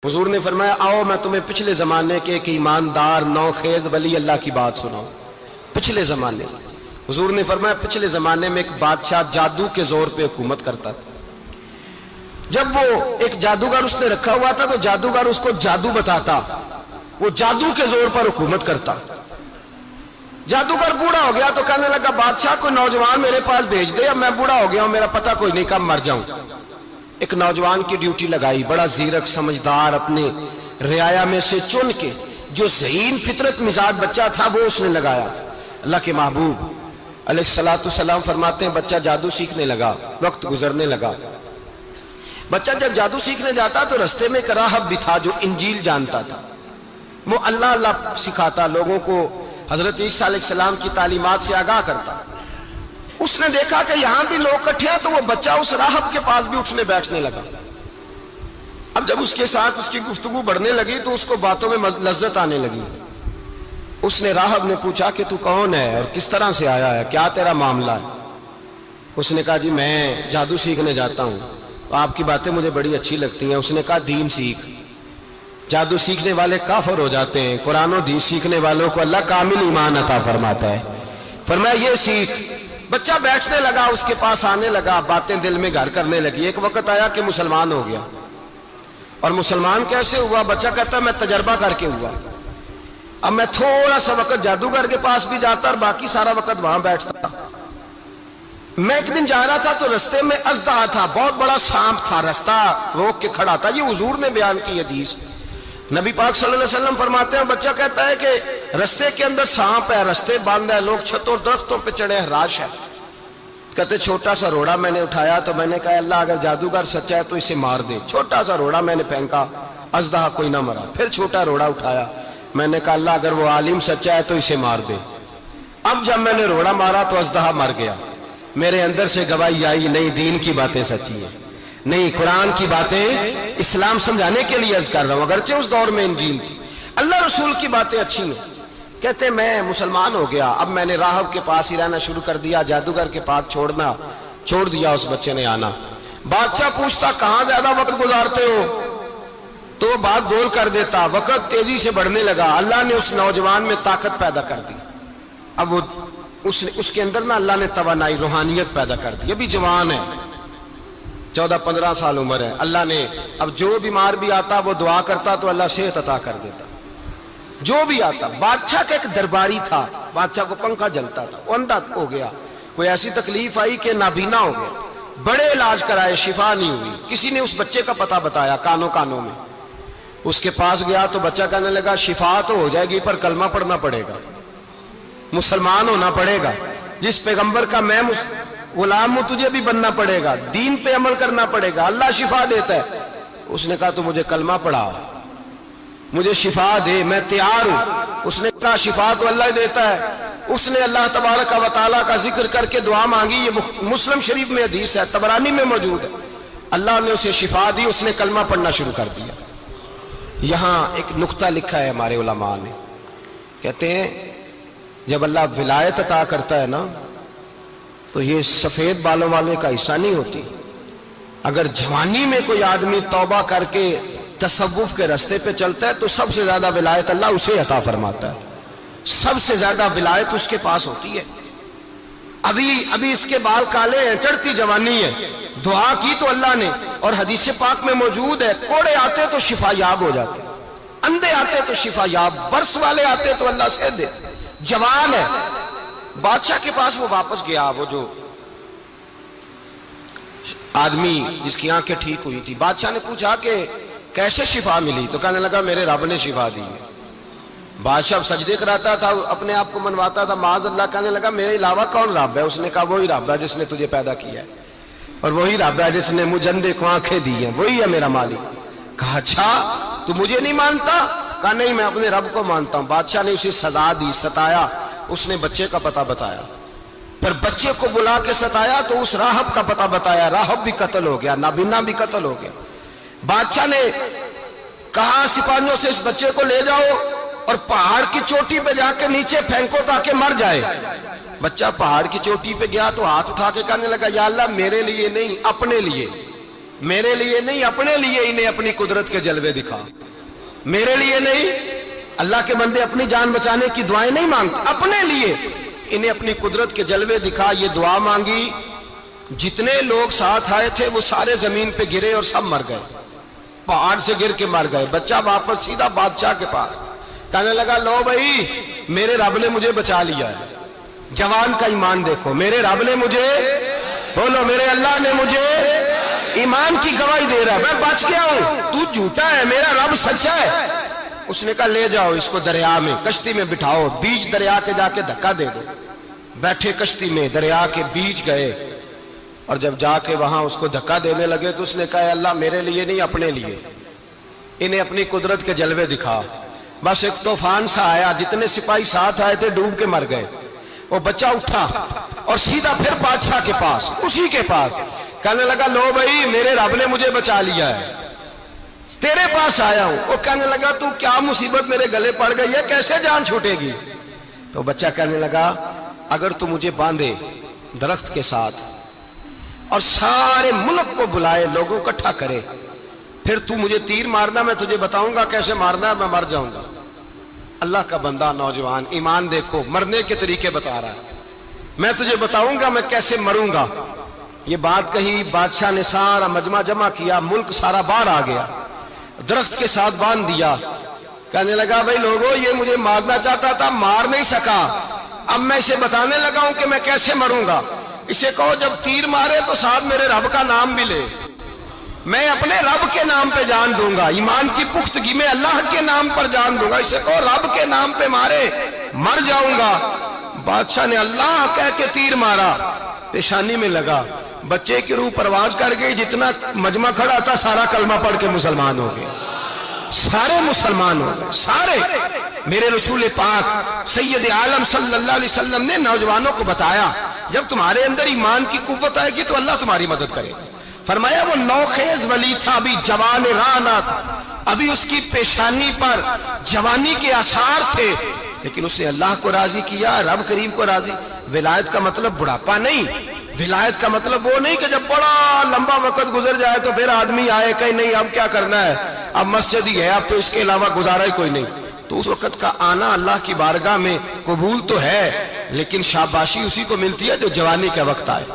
हुजूर ने फरमाया आओ मैं तुम्हें पिछले जमाने के एक ईमानदार नौखेज वली अल्लाह की बात सुनाऊं। पिछले जमाने हुजूर ने फरमाया पिछले जमाने में एक बादशाह जादू के जोर पे हुकूमत करता था। जब वो एक जादूगर उसने रखा हुआ था तो जादूगर उसको जादू बताता, वो जादू के जोर पर हुकूमत करता। जादूगर बूढ़ा हो गया तो कहने लगा बादशाह कोई नौजवान मेरे पास भेज दे, अब मैं बूढ़ा हो गया हूं, मेरा पता कोई नहीं कब मर जाऊं। एक नौजवान की ड्यूटी लगाई, बड़ा जीरक समझदार, अपने रियाया में से चुन के जो ज़हीन फितरत मिजाज बच्चा था वो उसने लगाया। अल्लाह के महबूब अलैहिस्सलातु सलाम फरमाते हैं बच्चा जादू सीखने लगा, वक्त गुजरने लगा। बच्चा जब जादू सीखने जाता तो रास्ते में एक राहब भी था जो इंजील जानता था, वो अल्लाह अल्लाह सिखाता, लोगों को हजरत ईसा अलैहिस्सलाम की तालीमात से आगाह करता। उसने देखा कि यहां भी लोग इकट्ठे हैं तो वो बच्चा उस राहब के पास भी उठने बैठने लगा। अब जब उसके साथ उसकी गुफ्तगू बढ़ने लगी तो उसको बातों में लज्जत आने लगी। उसने राहब ने पूछा कि तू कौन है और किस तरह से आया है, क्या तेरा मामला है। उसने कहा जी मैं जादू सीखने जाता हूं, तो आपकी बातें मुझे बड़ी अच्छी लगती हैं। उसने कहा दीन सीख, जादू सीखने वाले काफिर हो जाते हैं, कुरान और दीन सीखने वालों को अल्लाह कामिल ईमान अता फरमाता है। फरमाया ये सीख। बच्चा बैठने लगा, उसके पास आने लगा, बातें दिल में घर करने लगी। एक वक्त आया कि मुसलमान हो गया। और मुसलमान कैसे हुआ? बच्चा कहता मैं तजर्बा करके हुआ। अब मैं थोड़ा सा वक्त जादूगर के पास भी जाता और बाकी सारा वक्त वहां बैठता। मैं एक दिन जा रहा था तो रास्ते में अजदा था, बहुत बड़ा सांप था, रास्ता रोक के खड़ा था। ये हुजूर ने बयान की हदीस। नबी पाक सल्लल्लाहु अलैहि वसल्लम फरमाते हैं, बच्चा कहता है कि रास्ते के अंदर सांप है, रास्ते बंद है, लोग छतों दरख्तों पे चढ़े, हराश है। कहते छोटा सा रोड़ा मैंने उठाया तो मैंने कहा अल्लाह अगर जादूगर सच्चा है तो इसे मार दे। छोटा सा रोड़ा मैंने फेंका, अजदा कोई ना मरा। फिर छोटा रोड़ा उठाया, मैंने कहा अल्लाह अगर वो आलिम सच्चा है तो इसे मार दे। अब जब मैंने रोड़ा मारा तो अजदा मर गया। मेरे अंदर से गवाही आई नहीं दीन की बातें सच्ची है, नहीं कुरान की बातें इस्लाम समझाने के लिए अर्ज कर रहा हूं। अगरचे उस दौर में इंजील थी, अल्लाह रसूल की बातें अच्छी हैं। कहते मैं मुसलमान हो गया, अब मैंने राहब के पास ही रहना शुरू कर दिया, जादूगर के पास छोड़ दिया। उस बच्चे ने आना। बादशाह पूछता कहां ज्यादा वक्त गुजारते हो, तो बात गोल कर देता। वक्त तेजी से बढ़ने लगा। अल्लाह ने उस नौजवान में ताकत पैदा कर दी। अब वो उसके अंदर ना अल्लाह ने तवानाई रूहानियत पैदा कर दी। अभी जवान है, 14-15 साल उम्र है। अल्लाह ने अब जो बीमार भी आता वो दुआ करता तो अल्लाह सेहत अता कर देता, जो भी आता। बादशाह का एक दरबारी था, बादशाह को पंखा जलता था, वो अंधा हो गया। कोई ऐसी तकलीफ आई कि नाबीना हो गया, बड़े इलाज कराए, शिफा नहीं हुई। किसी ने उस बच्चे का पता बताया कानों में। उसके पास गया तो बच्चा कहने लगा शिफा तो हो जाएगी पर कलमा पढ़ना पड़ेगा, मुसलमान होना पड़ेगा, जिस पैगंबर का मैं गुलाम हूं तुझे भी बनना पड़ेगा, दीन पे अमल करना पड़ेगा, अल्लाह शिफा देता है। उसने कहा तो मुझे कलमा पढ़ा, मुझे शिफा दे, मैं तैयार हूं। उसने कहा शिफा तो अल्लाह देता है। उसने अल्लाह तबारक व तआला का जिक्र करके दुआ मांगी। ये मुस्लिम शरीफ में हदीस है, तबरानी में मौजूद है। अल्लाह ने उसे शिफा दी, उसने कलमा पढ़ना शुरू कर दिया। यहां एक नुक्ता लिखा है हमारे उलमा ने, कहते हैं जब अल्लाह विलायत अता करता है ना तो ये सफेद बालों वाले का हिस्सा नहीं होती। अगर जवानी में कोई आदमी तौबा करके तसव्वुफ के रास्ते पे चलता है तो सबसे ज्यादा विलायत अल्लाह उसे अता फरमाता है, सबसे ज्यादा विलायत उसके पास होती है। अभी इसके बाल काले हैं, चढ़ती जवानी है, दुआ की तो अल्लाह ने, और हदीस पाक में मौजूद है कोड़े आते तो शिफा याब हो जाते, अंधे आते तो शिफा याब, बर्स वाले आते तो अल्लाह से दे। जवान है। बादशाह के पास वो वापस गया, वो जो आदमी जिसकी आंखें ठीक हुई थी। बादशाह ने पूछा कि कैसे शिफा मिली, तो कहने लगा मेरे रब ने शिफा दी है। बादशाह सजदे कराता था, अपने आप को मनवाता था, माज़ अल्लाह। कहने लगा मेरे अलावा कौन रब है? उसने कहा वही रब है जिसने तुझे पैदा किया है, और वही रब है जिसने मुझे अंधे को आंखें दी हैं, वही है मेरा मालिक। कहा अच्छा तू मुझे नहीं मानता? कहा नहीं मैं अपने रब को मानता हूं। बादशाह ने उसे सजा दी, सताया। उसने बच्चे का पता बताया, फिर बच्चे को बुला के सताया तो उस राहब का पता बताया। राहब भी कत्ल हो गया, नाबीना भी कत्ल हो गया। बादशाह ने कहा सिपाहियों से इस बच्चे को ले जाओ और पहाड़ की चोटी पे जाके नीचे फेंको ताकि मर जाए। बच्चा पहाड़ की चोटी पे गया तो हाथ उठा के कहने लगा या अल्लाह मेरे लिए नहीं अपने लिए, मेरे लिए नहीं, अपने लिए इन्हें अपनी कुदरत के जलवे दिखा। मेरे लिए नहीं, अल्लाह के बंदे अपनी जान बचाने की दुआएं नहीं मांगते, अपने लिए इन्हें अपनी कुदरत के जलवे दिखा। ये दुआ मांगी, जितने लोग साथ आए थे वो सारे जमीन पे गिरे और सब मर गए, पहाड़ से गिर के मर गए। बच्चा वापस सीधा बादशाह के पास कहने लगा, लो भाई मेरे रब ने मुझे बचा लिया है। जवान का ईमान देखो, मेरे रब ने मुझे, बोलो मेरे अल्लाह ने मुझे ईमान की गवाही दे रहा है, मैं बच गया हूं, तू झूठा है, मेरा रब सच्चा है। उसने कहा ले जाओ इसको दरिया में, कश्ती में बिठाओ, बीच दरिया के जाके धक्का दे दो। बैठे कश्ती में, दरिया के बीच गए और जब जाके वहां उसको धक्का देने लगे तो उसने कहा अल्लाह मेरे लिए नहीं, अपने लिए इन्हें अपनी कुदरत के जलवे दिखा। बस एक तूफान सा आया, जितने सिपाही साथ आए थे डूब के मर गए। वो बच्चा उठा और सीधा फिर बादशाह के पास, उसी के पास कहने लगा, लो भाई मेरे रब ने मुझे बचा लिया है, तेरे पास आया हूं। वो कहने लगा, तू क्या मुसीबत मेरे गले पड़ गई है, कैसे जान छूटेगी? तो बच्चा कहने लगा, अगर तू मुझे बांधे दरख्त के साथ और सारे मुल्क को बुलाए, लोगों को इकट्ठा करे, फिर तू मुझे तीर मारना, मैं तुझे बताऊंगा कैसे मारना है, मैं मर जाऊंगा। अल्लाह का बंदा नौजवान, ईमान देखो, मरने के तरीके बता रहा है, मैं तुझे बताऊंगा मैं कैसे मरूंगा। ये बात कही, बादशाह ने सारा मजमा जमा किया, मुल्क सारा बाहर आ गया, दरख्त के साथ बांध दिया। कहने लगा, भाई लोगों ये मुझे मारना चाहता था, मार नहीं सका, अब मैं इसे बताने लगा हूं कि मैं कैसे मरूंगा। इसे कहो जब तीर मारे तो साथ मेरे रब का नाम भी ले, मैं अपने रब के नाम पे जान दूंगा, ईमान की पुख्तगी में अल्लाह के नाम पर जान दूंगा। इसे कहो रब के नाम पे मारे, मर जाऊंगा। बादशाह ने अल्लाह कह के तीर मारा, पेशानी में लगा, बच्चे की रूह परवाज कर गई। जितना मजमा खड़ा था सारा कलमा पढ़ के मुसलमान हो गए, सारे मुसलमान हो गए, सारे। मेरे रसूल पाक सैयद आलम सल्लल्लाहु अलैहि वसल्लम ने नौजवानों को बताया, जब तुम्हारे अंदर ईमान की कुव्वत आएगी तो अल्लाह तुम्हारी मदद करेगा। फरमाया वो नौखेज वली था, अभी जवान राना था, अभी उसकी पेशानी पर जवानी के आसार थे, लेकिन उसने अल्लाह को राजी किया, रब करीम को राजी। विलायत का मतलब बुढ़ापा नहीं, विलायत का मतलब वो नहीं कि जब बड़ा लंबा वक्त गुजर जाए तो फिर आदमी आए कहीं नहीं अब क्या करना है, अब मस्जिद ही है, अब तो इसके अलावा गुजारा ही कोई नहीं। तो उस वक्त का आना अल्लाह की बारगाह में कबूल तो है, लेकिन शाबाशी उसी को मिलती है जो जवानी का वक्त आए।